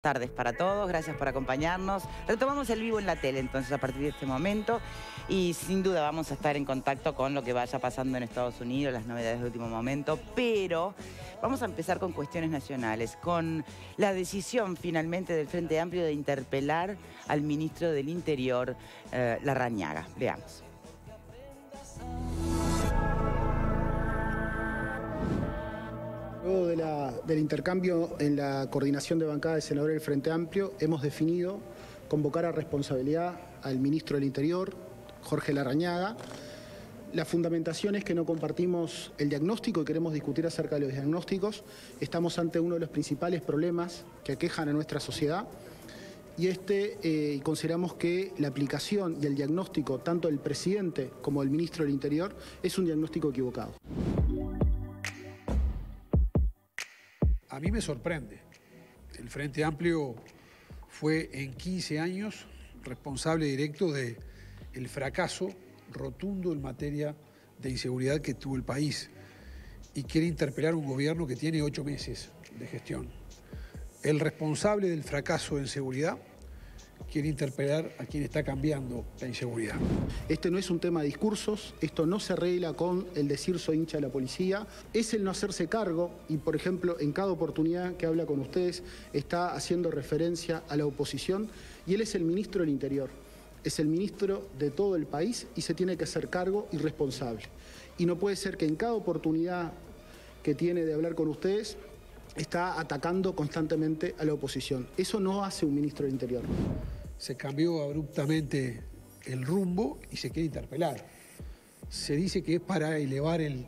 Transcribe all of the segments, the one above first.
Tardes para todos, gracias por acompañarnos. Retomamos el vivo en la tele entonces a partir de este momento y sin duda vamos a estar en contacto con lo que vaya pasando en Estados Unidos, las novedades de último momento, pero vamos a empezar con cuestiones nacionales, con la decisión finalmente del Frente Amplio de interpelar al ministro del Interior, Larrañaga. Veamos. Luego del intercambio en la coordinación de bancada de senadores del Frente Amplio, hemos definido convocar a responsabilidad al ministro del Interior, Jorge Larrañaga. La fundamentación es que no compartimos el diagnóstico y queremos discutir acerca de los diagnósticos. Estamos ante uno de los principales problemas que aquejan a nuestra sociedad y consideramos que la aplicación y el diagnóstico tanto del presidente como del ministro del Interior es un diagnóstico equivocado. A mí me sorprende. El Frente Amplio fue en 15 años responsable directo del fracaso rotundo en materia de inseguridad que tuvo el país y quiere interpelar a un gobierno que tiene 8 meses de gestión. El responsable del fracaso en seguridad quiere interpelar a quien está cambiando la inseguridad. Este no es un tema de discursos, esto no se arregla con el decir soy hincha de la policía, es el no hacerse cargo y, por ejemplo, en cada oportunidad que habla con ustedes está haciendo referencia a la oposición y él es el ministro del Interior, es el ministro de todo el país y se tiene que hacer cargo y responsable. Y no puede ser que en cada oportunidad que tiene de hablar con ustedes está atacando constantemente a la oposición. Eso no hace un ministro del Interior. Se cambió abruptamente el rumbo y se quiere interpelar. Se dice que es para elevar el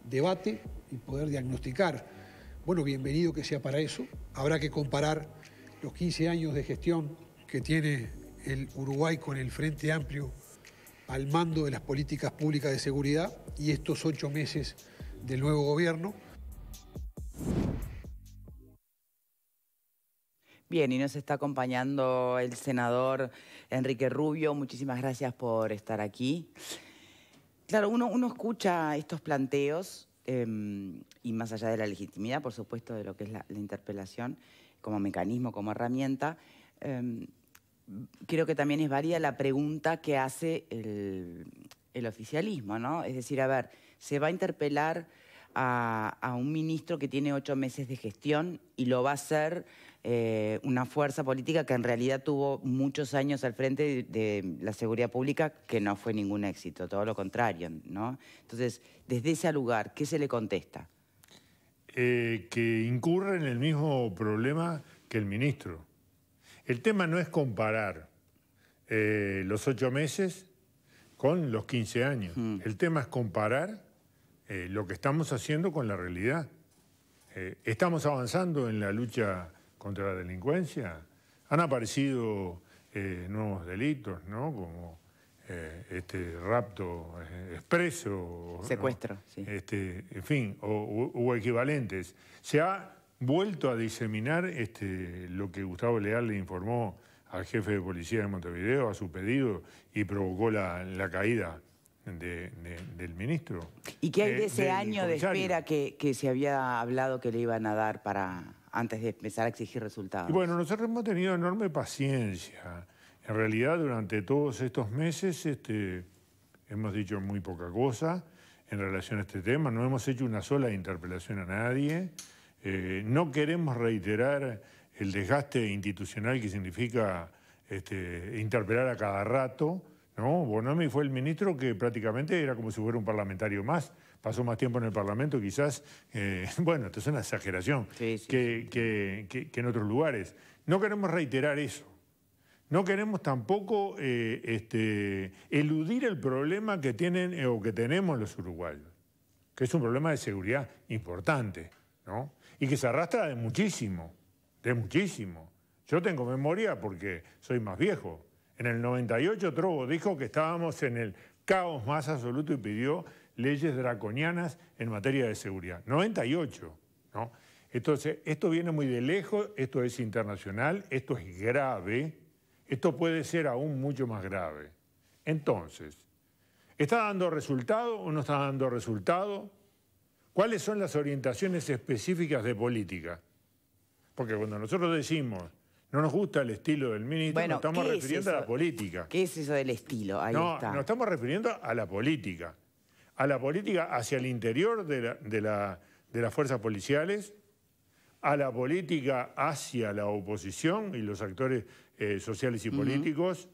debate y poder diagnosticar. Bueno, bienvenido que sea para eso. Habrá que comparar los 15 años de gestión que tiene el Uruguay con el Frente Amplio al mando de las políticas públicas de seguridad y estos 8 meses del nuevo gobierno. Bien, y nos está acompañando el senador Enrique Rubio. Muchísimas gracias por estar aquí. Claro, uno escucha estos planteos y más allá de la legitimidad, por supuesto, de lo que es la interpelación como mecanismo, como herramienta, creo que también es válida la pregunta que hace el oficialismo, ¿no? Es decir, a ver, se va a interpelar a un ministro que tiene 8 meses de gestión y lo va a hacer una fuerza política que en realidad tuvo muchos años al frente de la seguridad pública que no fue ningún éxito, todo lo contrario, ¿no? Entonces, desde ese lugar, ¿qué se le contesta? Que incurre en el mismo problema que el ministro. El tema no es comparar los 8 meses con los 15 años. El tema es comparar lo que estamos haciendo con la realidad. Estamos avanzando en la lucha contra la delincuencia. Han aparecido nuevos delitos, ¿no? Como rapto expreso. Secuestro, ¿no? Sí. En fin, o equivalentes. Se ha vuelto a diseminar lo que Gustavo Leal le informó al jefe de policía de Montevideo a su pedido y provocó la caída del ministro. ¿Y qué hay de ese año de espera que se había hablado que le iban a dar antes de empezar a exigir resultados? Y bueno, nosotros hemos tenido enorme paciencia. En realidad, durante todos estos meses hemos dicho muy poca cosa en relación a este tema. No hemos hecho una sola interpelación a nadie. No queremos reiterar el desgaste institucional que significa interpelar a cada rato. No, Bonomi fue el ministro que prácticamente era como si fuera un parlamentario más. Pasó más tiempo en el Parlamento, quizás, bueno, esto es una exageración, sí. Que en otros lugares. No queremos reiterar eso. No queremos tampoco eludir el problema que tienen o que tenemos los uruguayos, que es un problema de seguridad importante, ¿no? Y que se arrastra de muchísimo, de muchísimo. Yo tengo memoria porque soy más viejo. En el 98 Trovo dijo que estábamos en el caos más absoluto y pidió leyes draconianas en materia de seguridad. 98, ¿no? Entonces, esto viene muy de lejos, esto es internacional, esto es grave, esto puede ser aún mucho más grave. Entonces, ¿está dando resultado o no está dando resultado? ¿Cuáles son las orientaciones específicas de política? Porque cuando nosotros decimos no nos gusta el estilo del ministro, Bueno, nos estamos ¿qué es refiriendo a eso? la política. ¿Qué es eso del estilo? Ahí No, está. nos estamos refiriendo a la política. A la política hacia el interior de las fuerzas policiales, a la política hacia la oposición y los actores sociales y políticos,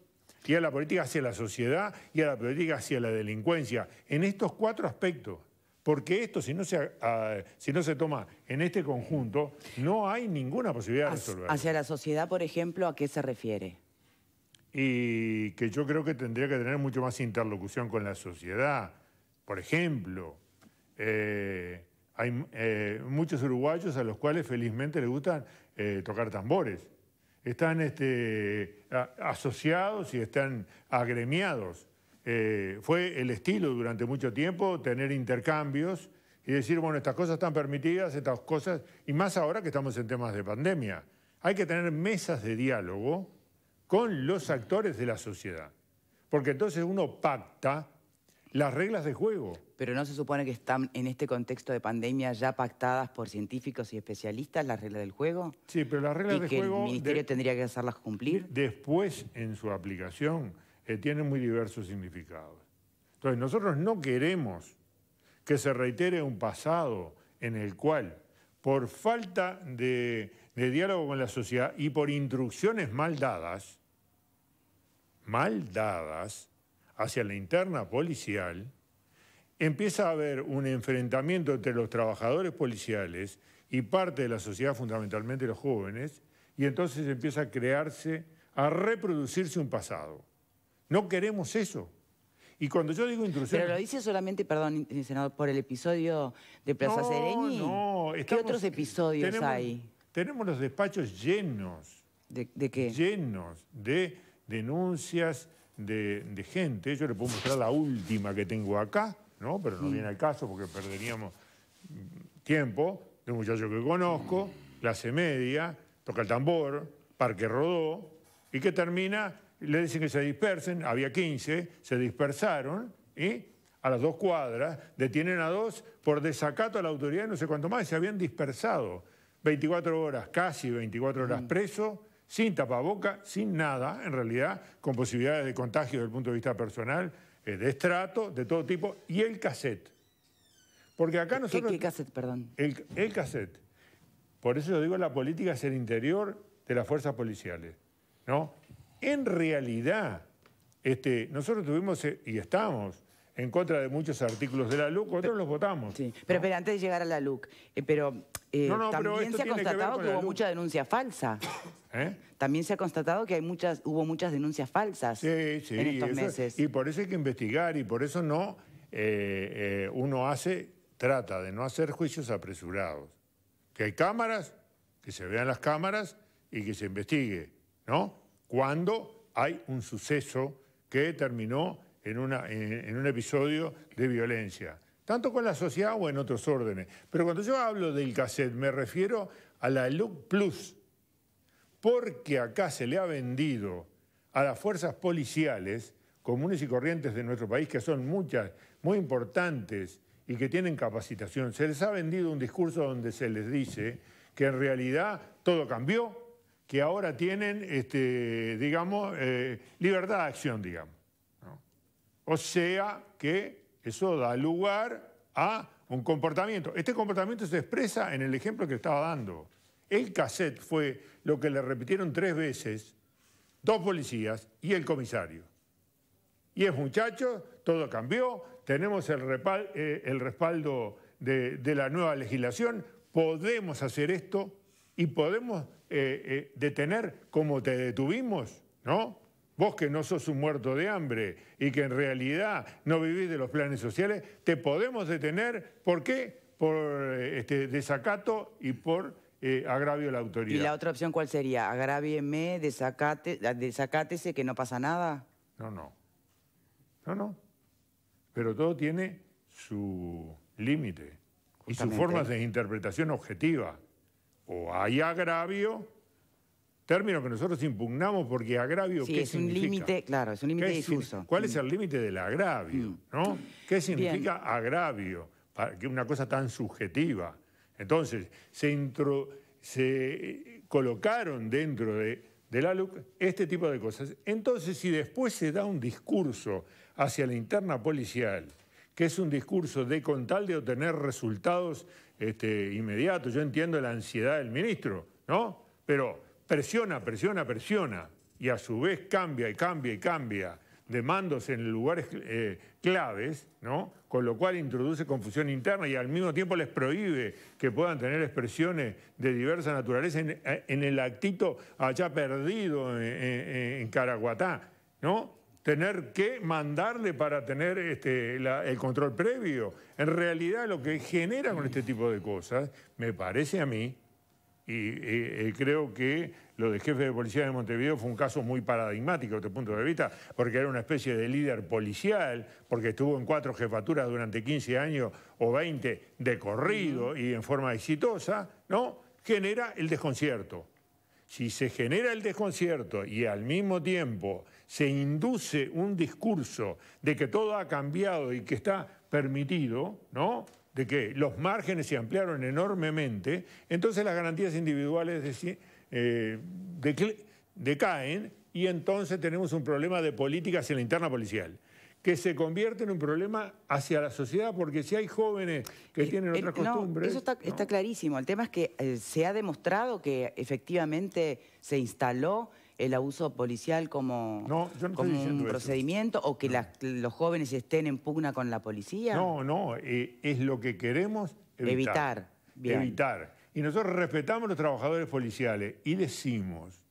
y a la política hacia la sociedad y a la política hacia la delincuencia. En estos 4 aspectos. Porque esto, si no se toma en este conjunto, no hay ninguna posibilidad de resolverlo. Hacia la sociedad, por ejemplo, ¿a qué se refiere? Y que yo creo que tendría que tener mucho más interlocución con la sociedad. Por ejemplo, hay muchos uruguayos a los cuales felizmente les gustan tocar tambores. Están asociados y están agremiados. Fue el estilo durante mucho tiempo tener intercambios y decir, bueno, estas cosas están permitidas, estas cosas, y más ahora que estamos en temas de pandemia. Hay que tener mesas de diálogo con los actores de la sociedad, porque entonces uno pacta las reglas de juego. Pero ¿no se supone que están en este contexto de pandemia ya pactadas por científicos y especialistas las reglas del juego? Sí, pero las reglas de juego... ¿Y que el ministerio tendría que hacerlas cumplir? Después, en su aplicación, tienen muy diversos significados. Entonces, nosotros no queremos que se reitere un pasado en el cual, por falta de diálogo con la sociedad y por instrucciones mal dadas hacia la interna policial, empieza a haber un enfrentamiento entre los trabajadores policiales y parte de la sociedad, fundamentalmente los jóvenes, y entonces empieza a reproducirse un pasado. No queremos eso. Y cuando yo digo intrusión... Pero lo dice solamente, perdón, senador, por el episodio de Plaza Sereni. No, ¿Qué otros episodios hay? Tenemos los despachos llenos. ¿De qué? Llenos de denuncias de gente. Yo le puedo mostrar la última que tengo acá, ¿no? Pero no viene al caso porque perderíamos tiempo. De un muchacho que conozco, clase media, toca el tambor, Parque Rodó, y que termina... Le dicen que se dispersen, había 15, se dispersaron y a las 2 cuadras detienen a 2 por desacato a la autoridad y no sé cuánto más, se habían dispersado 24 horas, casi 24 horas preso, sin tapaboca, sin nada, en realidad, con posibilidades de contagio desde el punto de vista personal, de estrato, de todo tipo, y el cassette. Porque acá nosotros... ¿Qué cassette, perdón? El cassette. Por eso yo digo, la política es el interior de las fuerzas policiales, ¿no? En realidad, nosotros tuvimos y estamos en contra de muchos artículos de la LUC, otros los votamos. Sí, pero, ¿no? antes de llegar a la LUC, también se ha constatado que hubo mucha denuncia falsa. También se ha constatado que hubo muchas denuncias falsas en estos meses. Y por eso hay que investigar y por eso no uno trata de no hacer juicios apresurados. Que hay cámaras, que se vean las cámaras y que se investigue, ¿no? Cuando hay un suceso que terminó en un episodio de violencia, tanto con la sociedad o en otros órdenes. Pero cuando yo hablo del cassette me refiero a la LUC Plus, porque acá se le ha vendido a las fuerzas policiales comunes y corrientes de nuestro país, que son muchas, muy importantes y que tienen capacitación, se les ha vendido un discurso donde se les dice que en realidad todo cambió, que ahora tienen, libertad de acción, digamos, ¿no? O sea que eso da lugar a un comportamiento. Este comportamiento se expresa en el ejemplo que estaba dando. El cassette fue lo que le repitieron 3 veces 2 policías y el comisario. Y es muchacho, todo cambió, tenemos el respaldo de la nueva legislación, podemos hacer esto y podemos detener como te detuvimos, ¿no? Vos que no sos un muerto de hambre y que en realidad no vivís de los planes sociales, te podemos detener, ¿por qué? Por desacato y por agravio a la autoridad. ¿Y la otra opción cuál sería? ¿Agrávieme, desacátese, que no pasa nada? No. Pero todo tiene su límite y sus Justamente. formas de interpretación objetiva. O hay agravio, término que nosotros impugnamos porque agravio, Sí, ¿qué es un significa? límite, claro, es un límite difuso. ¿Cuál es el límite del agravio? ¿No? ¿Qué significa agravio? Que una cosa tan subjetiva. Entonces, colocaron dentro de la LUC este tipo de cosas. Entonces, si después se da un discurso hacia la interna policial, que es un discurso de con tal de obtener resultados inmediatos, yo entiendo la ansiedad del ministro, ¿no? Pero presiona, y a su vez cambia de mandos en lugares claves, ¿no? Con lo cual introduce confusión interna y al mismo tiempo les prohíbe que puedan tener expresiones de diversa naturaleza en el actito allá perdido en Caraguatá, ¿no? Tener que mandarle para tener el control previo. En realidad lo que genera con este tipo de cosas, me parece a mí, y creo que lo de jefe de policía de Montevideo fue un caso muy paradigmático desde este punto de vista, porque era una especie de líder policial, porque estuvo en 4 jefaturas durante 15 años o 20 de corrido y en forma exitosa, ¿no? Genera el desconcierto. Si se genera el desconcierto y al mismo tiempo se induce un discurso de que todo ha cambiado y que está permitido, ¿no? De que los márgenes se ampliaron enormemente, entonces las garantías individuales decaen y entonces tenemos un problema de política hacia la interna policial, que se convierte en un problema hacia la sociedad, porque si hay jóvenes que tienen otras costumbres... Eso está clarísimo. El tema es que se ha demostrado que efectivamente se instaló el abuso policial como un procedimiento o que los jóvenes estén en pugna con la policía. No, es lo que queremos evitar. Evitar. Y nosotros respetamos a los trabajadores policiales y decimos,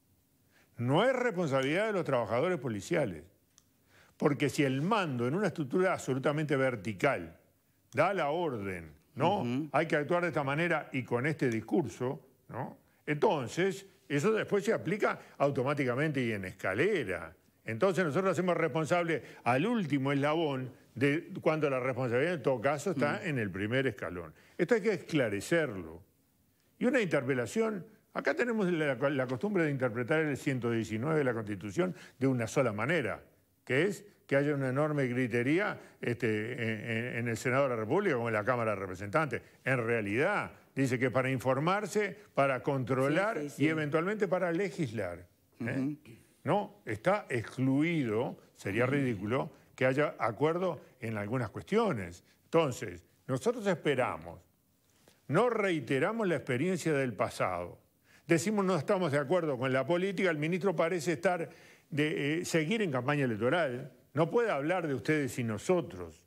no es responsabilidad de los trabajadores policiales, porque si el mando en una estructura absolutamente vertical da la orden, ¿no? Hay que actuar de esta manera y con este discurso, ¿no? Entonces, eso después se aplica automáticamente y en escalera. Entonces nosotros hacemos responsable al último eslabón de cuando la responsabilidad en todo caso está en el primer escalón. Esto hay que esclarecerlo. Y una interpelación, acá tenemos la costumbre de interpretar el 119 de la Constitución de una sola manera, que es que haya una enorme gritería en el Senado de la República como en la Cámara de Representantes. En realidad, dice que para informarse, para controlar y eventualmente para legislar. No, está excluido, sería ridículo, que haya acuerdo en algunas cuestiones. Entonces, nosotros esperamos, no reiteramos la experiencia del pasado. Decimos no estamos de acuerdo con la política, el ministro parece seguir en campaña electoral. No puede hablar de ustedes y nosotros.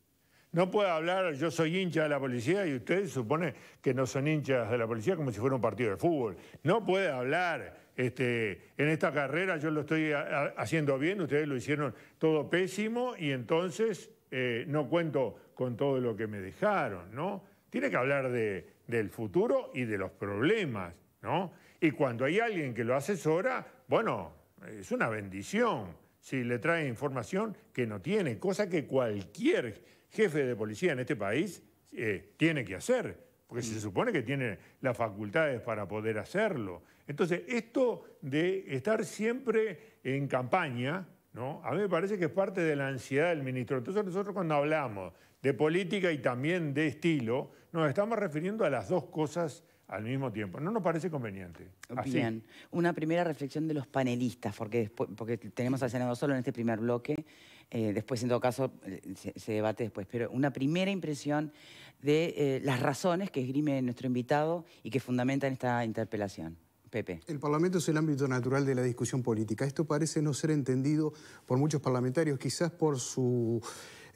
No puede hablar, yo soy hincha de la policía y ustedes supone que no son hinchas de la policía como si fuera un partido de fútbol. No puede hablar, en esta carrera yo lo estoy haciendo bien, ustedes lo hicieron todo pésimo y entonces no cuento con todo lo que me dejaron, ¿no? Tiene que hablar del futuro y de los problemas, ¿no? Y cuando hay alguien que lo asesora, bueno, es una bendición si le trae información que no tiene, cosa que cualquier jefe de policía en este país tiene que hacer, porque se supone que tiene las facultades para poder hacerlo. Entonces, esto de estar siempre en campaña, ¿no? A mí me parece que es parte de la ansiedad del ministro. Entonces, nosotros cuando hablamos de política y también de estilo, nos estamos refiriendo a las dos cosas al mismo tiempo. No nos parece conveniente. Así. Bien. Una primera reflexión de los panelistas, porque tenemos al Senado solo en este primer bloque. Después, en todo caso, se debate después. Pero una primera impresión de las razones que esgrime nuestro invitado y que fundamentan esta interpelación. Pepe. El Parlamento es el ámbito natural de la discusión política. Esto parece no ser entendido por muchos parlamentarios, quizás por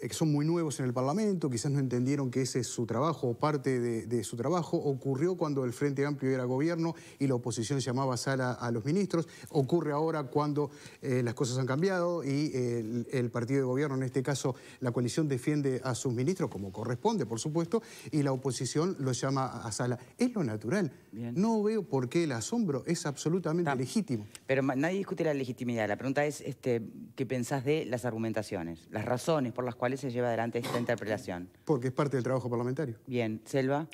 que son muy nuevos en el Parlamento, quizás no entendieron que ese es su trabajo o parte de su trabajo. Ocurrió cuando el Frente Amplio era gobierno y la oposición llamaba a sala a los ministros. Ocurre ahora cuando las cosas han cambiado y el partido de gobierno, en este caso la coalición, defiende a sus ministros, como corresponde, por supuesto, y la oposición los llama a sala. Es lo natural. Bien. No veo por qué el asombro, es absolutamente legítimo. Pero nadie discute la legitimidad. La pregunta es ¿qué pensás de las argumentaciones, las razones por las cuales se lleva adelante esta interpelación? Porque es parte del trabajo parlamentario. Bien. Selva.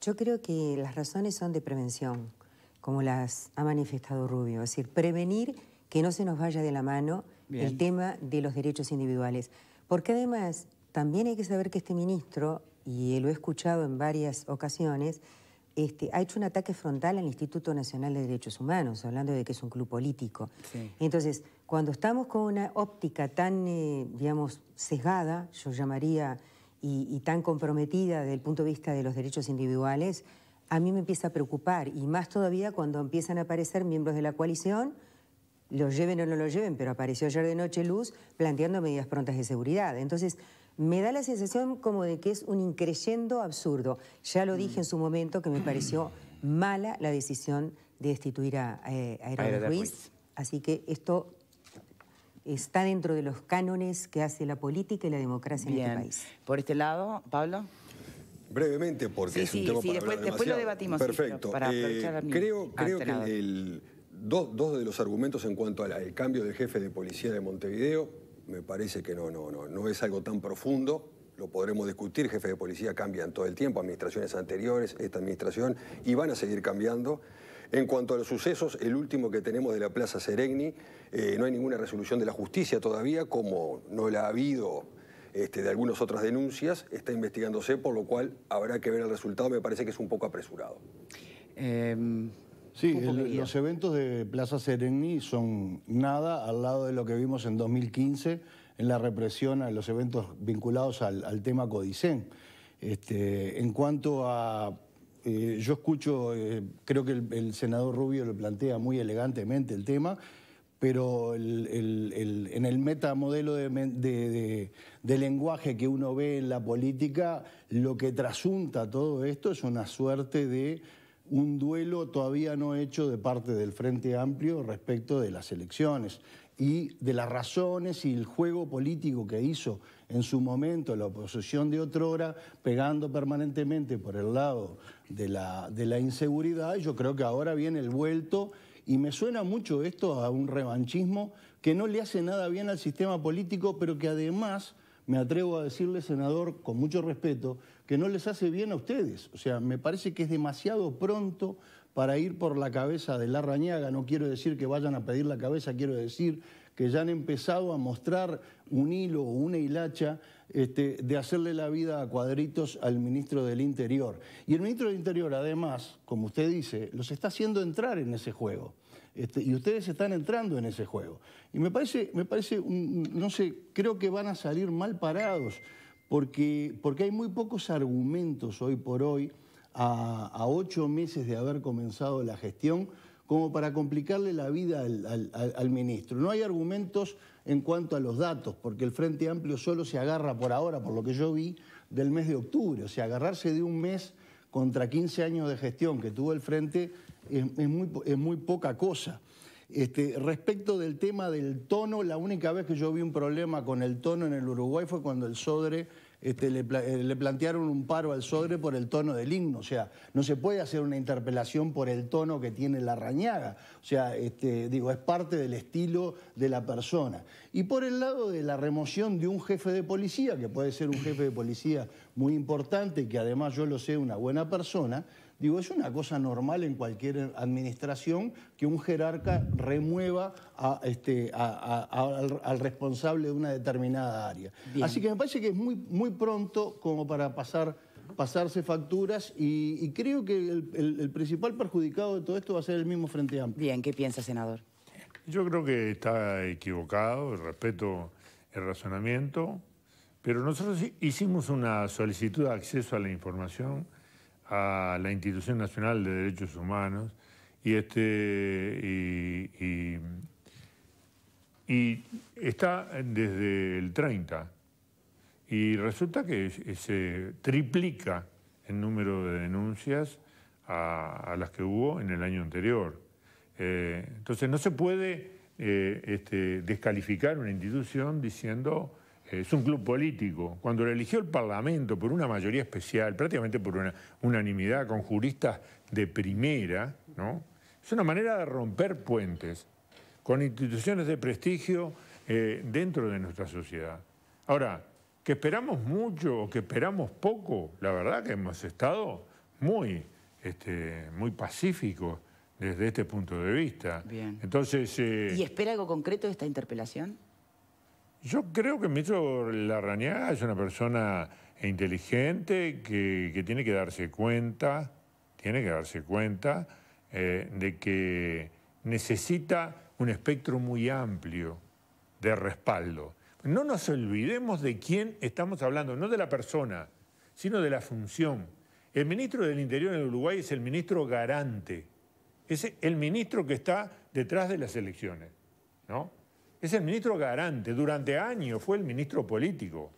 Yo creo que las razones son de prevención, como las ha manifestado Rubio. Es decir, prevenir que no se nos vaya de la mano el tema de los derechos individuales. Porque además también hay que saber que este ministro, y lo he escuchado en varias ocasiones, ha hecho un ataque frontal al Instituto Nacional de Derechos Humanos, hablando de que es un club político. Sí. Entonces, cuando estamos con una óptica tan, digamos, sesgada, yo llamaría, y tan comprometida desde el punto de vista de los derechos individuales, a mí me empieza a preocupar, y más todavía cuando empiezan a aparecer miembros de la coalición, los lleven o no los lleven, pero apareció ayer de noche Luz planteando medidas prontas de seguridad. Entonces, me da la sensación como de que es un increyendo absurdo. Ya lo dije en su momento que me pareció mala la decisión de destituir a Herodes Ruiz. Así que esto está dentro de los cánones que hace la política y la democracia en este país. Por este lado, Pablo. Brevemente, porque es un tema para hablar después lo debatimos. Perfecto. Para aprovechar creo que dos de los argumentos en cuanto al cambio del jefe de policía de Montevideo, me parece que no es algo tan profundo. Lo podremos discutir, jefe de policía cambian todo el tiempo, administraciones anteriores, esta administración, y van a seguir cambiando. En cuanto a los sucesos, el último que tenemos de la Plaza Seregni, no hay ninguna resolución de la justicia todavía, como no la ha habido de algunas otras denuncias, está investigándose, por lo cual habrá que ver el resultado, me parece que es un poco apresurado. Sí, los eventos de Plaza Seregni son nada al lado de lo que vimos en 2015 en la represión a los eventos vinculados al tema Codicen. En cuanto a... yo escucho, creo que el senador Rubio lo plantea muy elegantemente el tema, pero en el metamodelo de lenguaje que uno ve en la política, lo que trasunta todo esto es una suerte de un duelo todavía no hecho de parte del Frente Amplio respecto de las elecciones y de las razones y el juego político que hizo en su momento la oposición de otrora, pegando permanentemente por el lado de la inseguridad. Yo creo que ahora viene el vuelto. Y me suena mucho esto a un revanchismo que no le hace nada bien al sistema político, pero que además, me atrevo a decirle, senador, con mucho respeto, que no les hace bien a ustedes. O sea, me parece que es demasiado pronto para ir por la cabeza de Larrañaga. No quiero decir que vayan a pedir la cabeza, quiero decir que ya han empezado a mostrar un hilo o una hilacha de hacerle la vida a cuadritos al ministro del Interior. Y el ministro del Interior, además, como usted dice, los está haciendo entrar en ese juego. Y ustedes están entrando en ese juego. Y me parece no sé, creo que van a salir mal parados, porque hay muy pocos argumentos hoy por hoy, a 8 meses de haber comenzado la gestión, como para complicarle la vida al ministro. No hay argumentos en cuanto a los datos, porque el Frente Amplio solo se agarra por ahora, por lo que yo vi, del mes de octubre. O sea, agarrarse de un mes contra 15 años de gestión que tuvo el Frente es muy poca cosa. Respecto del tema del tono, la única vez que yo vi un problema con el tono en el Uruguay fue cuando el Sodre le plantearon un paro al Sodre por el tono del himno. O sea, no se puede hacer una interpelación por el tono que tiene Larrañaga. O sea, digo, es parte del estilo de la persona. Y por el lado de la remoción de un jefe de policía, que puede ser un jefe de policía muy importante, que además yo lo sé, una buena persona, digo, es una cosa normal en cualquier administración que un jerarca remueva al responsable de una determinada área. Bien. Así que me parece que es muy pronto como para pasarse facturas y creo que el principal perjudicado de todo esto va a ser el mismo Frente Amplio. Bien, ¿qué piensa, senador? Yo creo que está equivocado, respeto el razonamiento, pero nosotros hicimos una solicitud de acceso a la información a la Institución Nacional de Derechos Humanos y está desde el 30 y resulta que se triplica el número de denuncias a las que hubo en el año anterior. Entonces no se puede descalificar una institución diciendo es un club político. Cuando lo eligió el Parlamento por una mayoría especial, prácticamente por una unanimidad con juristas de primera, ¿no? Es una manera de romper puentes con instituciones de prestigio dentro de nuestra sociedad. Ahora, que esperamos mucho o que esperamos poco, la verdad que hemos estado muy pacíficos desde este punto de vista. Bien. Entonces, ¿y espera algo concreto de esta interpelación? Yo creo que el ministro Larrañaga es una persona inteligente que tiene que darse cuenta tiene que darse cuenta de que necesita un espectro muy amplio de respaldo. No nos olvidemos de quién estamos hablando, no de la persona, sino de la función. El ministro del Interior en Uruguay es el ministro garante, es el ministro que está detrás de las elecciones, ¿no? Es el ministro garante, durante años fue el ministro político.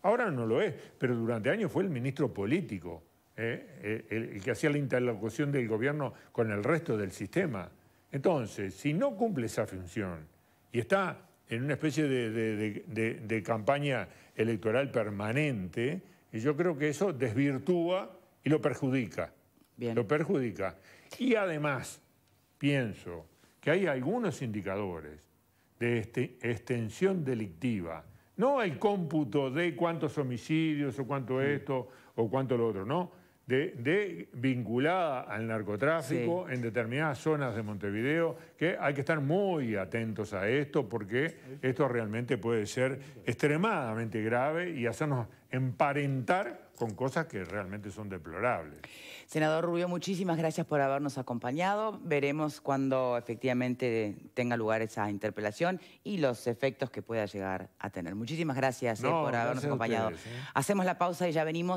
Ahora no lo es, pero durante años fue el ministro político, el que hacía la interlocución del gobierno con el resto del sistema. Entonces, si no cumple esa función y está en una especie de campaña electoral permanente, yo creo que eso desvirtúa y lo perjudica. Bien. Lo perjudica. Y además, pienso que hay algunos indicadores de extensión delictiva. No el cómputo de cuántos homicidios o cuánto esto o cuánto lo otro, no. Vinculada al narcotráfico en determinadas zonas de Montevideo, que hay que estar muy atentos a esto porque esto realmente puede ser extremadamente grave y hacernos emparentar con cosas que realmente son deplorables. Senador Rubio, muchísimas gracias por habernos acompañado. Veremos cuando efectivamente tenga lugar esa interpelación y los efectos que pueda llegar a tener. Muchísimas gracias por habernos acompañado. Hacemos la pausa y ya venimos.